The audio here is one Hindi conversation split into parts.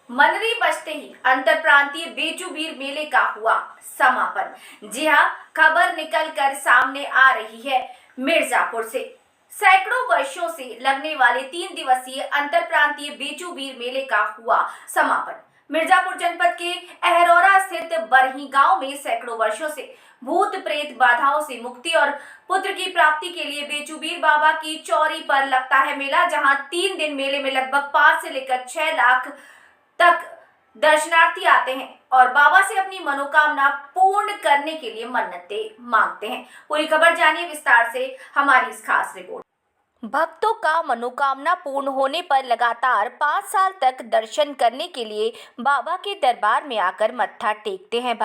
मनरी बजते ही अंतर प्रांतीय बेचूबीर मेले का हुआ समापन। जी हां, खबर निकलकर सामने आ रही है मिर्जापुर से। सैकड़ों वर्षों से लगने वाले 3 दिवसीय अंतर प्रांतीय बेचूबीर मेले का हुआ समापन। मिर्जापुर जनपद के अहरौरा स्थित बरही गांव में सैकड़ों वर्षों से भूत प्रेत बाधाओं से मुक्ति और पुत्र की प्राप्ति के लिए बेचूबीर बाबा की चौरी पर लगता है मेला, जहां 3 दिन मेले में लगभग 5 से लेकर 6 लाख तक दर्शनार्थी आते हैं और बाबा से अपनी मनोकामना पूर्ण करने के लिए मन्नतें मांगते हैं। पूरी खबर जानिए विस्तार से हमारी इस खास रिपोर्ट। भक्तों का मनोकामना पूर्ण होने पर लगातार 5 साल तक दर्शन करने के लिए बाबा के दरबार में आकर मत्था टेकते हैं।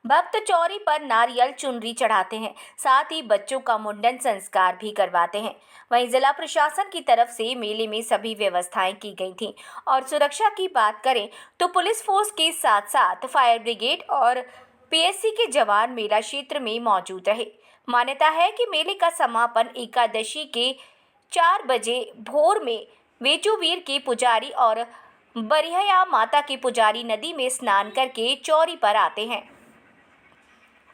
भक्त चौरी पर नारियल चुनरी चढ़ाते हैं, साथ ही बच्चों का मुंडन संस्कार भी करवाते हैं। वहीं जिला प्रशासन की तरफ से मेले में सभी व्यवस्थाएं की गई थीं और सुरक्षा की बात करें तो पुलिस फोर्स के साथ साथ फायर ब्रिगेड और पीएससी के जवान मेला क्षेत्र में मौजूद रहे। मान्यता है कि मेले का समापन एकादशी के 4 बजे भोर में बेचूबीर के पुजारी और बरिहया माता के पुजारी नदी में स्नान करके चौरी पर आते हैं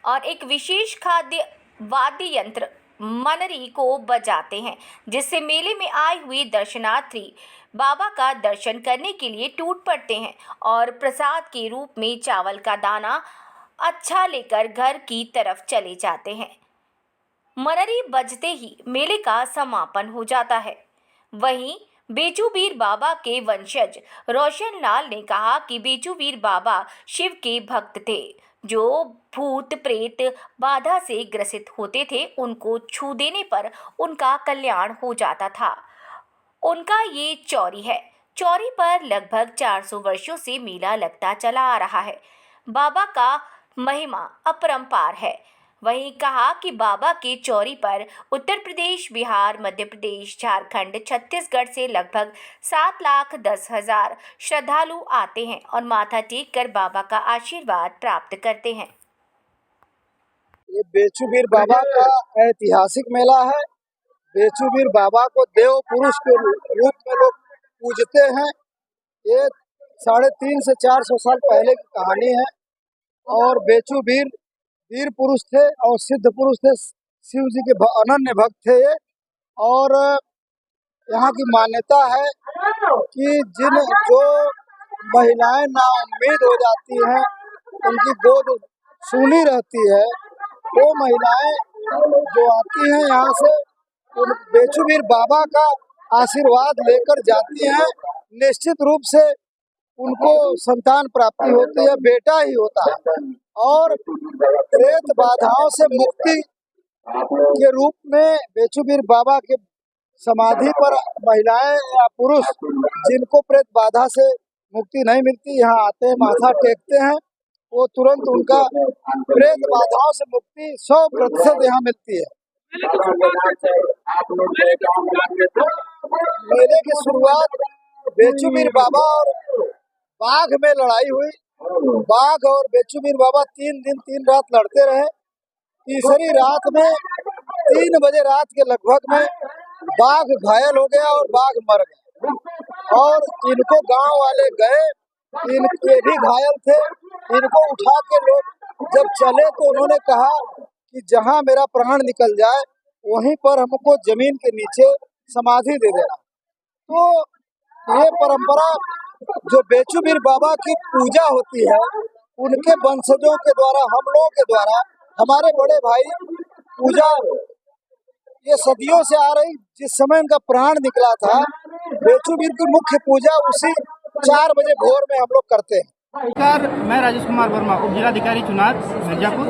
और एक विशेष खाद्य वाद्य यंत्र मनरी को बजाते हैं, जिससे मेले में आए हुए दर्शनार्थी बाबा का दर्शन करने के लिए टूट पड़ते हैं और प्रसाद के रूप में चावल का दाना अच्छा लेकर घर की तरफ चले जाते हैं। मनरी बजते ही मेले का समापन हो जाता है। वहीं बेचूबीर बाबा के वंशज रोशन लाल ने कहा कि बेचूबीर बाबा शिव के भक्त थे, जो भूत प्रेत बाधा से ग्रसित होते थे। उनको छू देने पर उनका कल्याण हो जाता था। उनका ये चौरी है। चौरी पर लगभग 400 वर्षों से मेला लगता चला आ रहा है। बाबा का महिमा अपरंपार है। वहीं कहा कि बाबा के चौरी पर उत्तर प्रदेश, बिहार, मध्य प्रदेश, झारखंड, छत्तीसगढ़ से लगभग 7,10,000 श्रद्धालु आते हैं और माथा टेक कर बाबा का आशीर्वाद प्राप्त करते हैं। ये बेचूबीर बाबा का ऐतिहासिक मेला है। बेचूबीर बाबा को देव पुरुष के रूप में लोग पूजते हैं। ये 350 से 400 साल पहले की कहानी है और बेचूबीर वीर पुरुष थे और सिद्ध पुरुष थे। शिव जी के अनन्य भक्त थे ये। और यहाँ की मान्यता है कि जो महिलाएं नाउम्मीद हो जाती हैं, उनकी गोद सूनी रहती है, वो महिलाएं जो आती हैं यहाँ से उन बेचूबीर बाबा का आशीर्वाद लेकर जाती हैं। निश्चित रूप से उनको संतान प्राप्ति होती है, बेटा ही होता है और प्रेत बाधाओं से मुक्ति के रूप में बेचूबीर बाबा के समाधि पर महिलाएं या पुरुष जिनको प्रेत बाधा से मुक्ति नहीं मिलती, यहाँ आते हैं, माथा टेकते हैं, वो तुरंत उनका प्रेत बाधाओं से मुक्ति 100% यहाँ मिलती है। मेले की शुरुआत बेचूबीर बाबा और बाघ में लड़ाई हुई। बाघ और बेचूबीर बाबा 3 दिन 3 रात लड़ते रहे। तीसरी रात में 3 बजे रात के लगभग में बाघ घायल हो गया और बाघ मर गया और इनको गांव वाले गए, इनके भी घायल थे। इनको उठा के लोग जब चले तो उन्होंने कहा कि जहां मेरा प्राण निकल जाए वहीं पर हमको जमीन के नीचे समाधि दे देना। तो ये परंपरा जो बेचूबीर बाबा की पूजा होती है, उनके वंशजों के द्वारा, हम लोगों के द्वारा, हमारे बड़े भाई पूजा ये सदियों से आ रही। जिस समय उनका प्राण निकला था, बेचूबीर की मुख्य पूजा उसी 4 बजे भोर में हम लोग करते हैं। नमस्कार, मैं राजेश कुमार वर्मा, उप जिलाधिकारी चुनाव मिर्जापुर।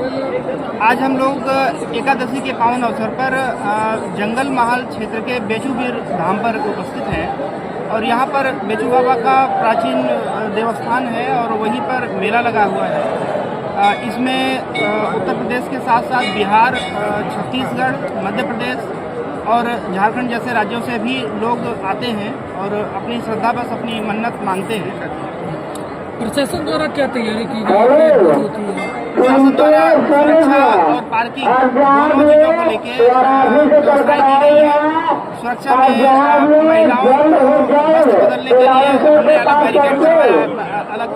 आज हम लोग एकादशी के पावन अवसर पर जंगल महल क्षेत्र के बेचूबीर धाम पर उपस्थित हैं और यहाँ पर बेचू बाबा का प्राचीन देवस्थान है और वहीं पर मेला लगा हुआ है। इसमें उत्तर प्रदेश के साथ साथ बिहार, छत्तीसगढ़, मध्य प्रदेश और झारखंड जैसे राज्यों से भी लोग आते हैं और अपनी श्रद्धा बस अपनी मन्नत मांगते हैं। प्रशासन द्वारा क्या तैयारी की गई है, होती है? प्रशासन द्वारा सुरक्षा और पार्किंग दोनों चीजों को लेके व्यवस्थाएं की गई है। सुरक्षा में महिलाओं को वस्त्र बदलने के लिए हमने अलग बैरिकेड करवाया, अलग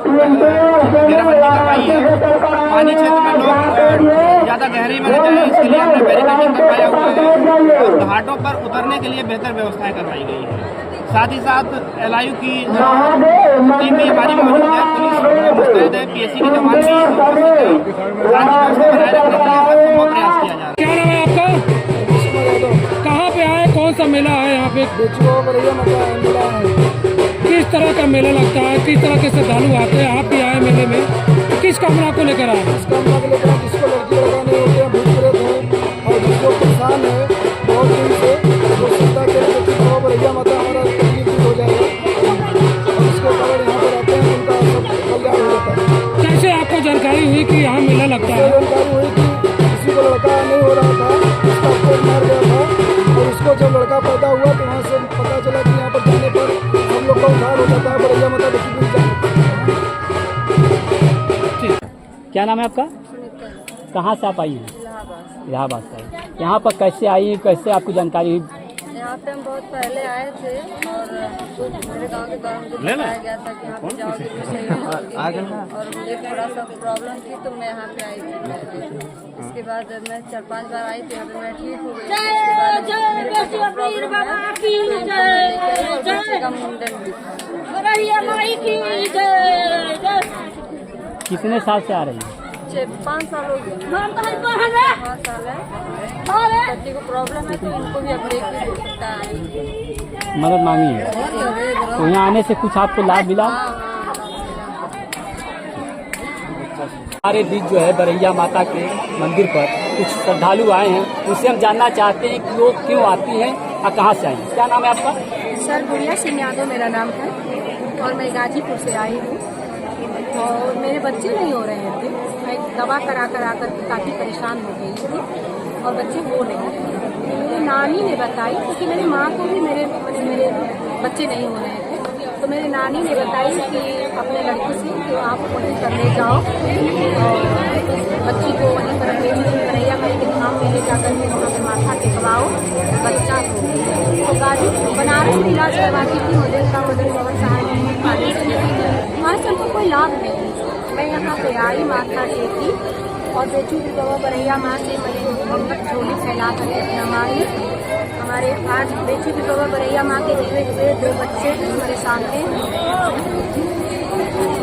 घेराबंदी करवाई है। पानी क्षेत्र में लोग ज्यादा गहरी में न जाए, इसके लिए हमने बैरिकेडिंग करवाया हुआ है और घाटों पर उतरने के लिए बेहतर व्यवस्थाएं करवाई गई है। साथ ही साथ LIU की टीम भी हमारी मौजूद है, पुलिस मुस्तैद है, PSC के जवान भी उपस्थित हैं। शांति व्यवस्था बनाए रखने के लिए हर संभव प्रयास किया जा रहा है। क्या नाम है आपका? कहाँ पे आए, कौन सा मेला है यहाँ पे? किस तरह का मेला लगता है, किस तरह के श्रद्धालु आते हैं? आप भी आए मेले में, किस कामना को लेकर आए? जिसको लड़की लड़का नहीं होते हैं, भूत प्रेत हैं और जिसको परेशान है बहुत दिन से, वो सीता के बाबा बरैया माता हमारा तकलीफ हो जाएगा और इसके कारण यहाँ पर आते हैं, उनका सब कल्याण हो जाता है। कैसे आपको जानकारी हुई कि यहाँ मेला लगता है? जानकारी हुई कि किसी को लड़का नहीं हो रहा था, उसका पेट मार गया था और उसको जब लड़का पैदा हुआ तो वहाँ से पता चला कि यहाँ पर जाने पर हम लोग का उद्धार हो जाता है, बरैया माता बेटी भी जाने। क्या नाम है आपका? कहाँ से आप आई हैं? इलाहाबाद से। यहाँ पर कैसे आई हैं, कैसे आपको जानकारी हुई? यहाँ पे हम बहुत पहले आए थे और मेरे गांव के द्वारा मुझे बताया गया था कि यहाँ पे जाओगे तो सही होगी और मुझे थोड़ा सा प्रॉब्लम थी तो मैं यहाँ पे आई थी। इसके बाद जब मैं 4-5 बार आई थी यहाँ पे मैं ठीक हो गई। इसके बाद बच्चे का मुंडन भी था। कितने साल से आ रही हैं? 5 साल हो गया। 5 साल है। बच्चे को प्रॉब्लम है तो इनको भी अपडेट भी हो सकता है। मदद मांगी है तो यहाँ आने से कुछ आपको लाभ मिला? हमारे बीच जो है बरैया माता के मंदिर पर कुछ श्रद्धालु आए हैं, उनसे हम जानना चाहते हैं कि वो क्यों आती हैं और कहाँ से आई हैं। क्या नाम है आपका? सर गुड़िया सिंह यादव मेरा नाम है और मैं गाजीपुर से आई हूँ और मेरे बच्चे नहीं हो रहे थे। मैं दवा करा कर काफ़ी परेशान हो गई थी और बच्चे हो नहीं रहे। मेरी नानी ने बताई, क्योंकि मेरी माँ को भी मेरे बच्चे नहीं हो रहे थे, तो मेरी नानी ने बताई कि अपने लड़की से कि आप वहीं पर ले जाओ और बच्ची को वहीं पर बरैया माई के धाम में ले जाकर के वहाँ पर माथा टेकवाओ, बच्चा को। तो गाजी बनारस में इलाज करवाती थी, मदन मोहन साहब पानी से, वहाँ से हमको कोई लाभ नहीं। मैं यहाँ पे आई, माथा टेकी और बेचू की बाबा बरैया माँ से मैंने झोली फैला कर अपना मांगी। हमारे आज बेचू की बाबा बरैया माँ के जीवे हुए 2 बच्चे हमारे सामने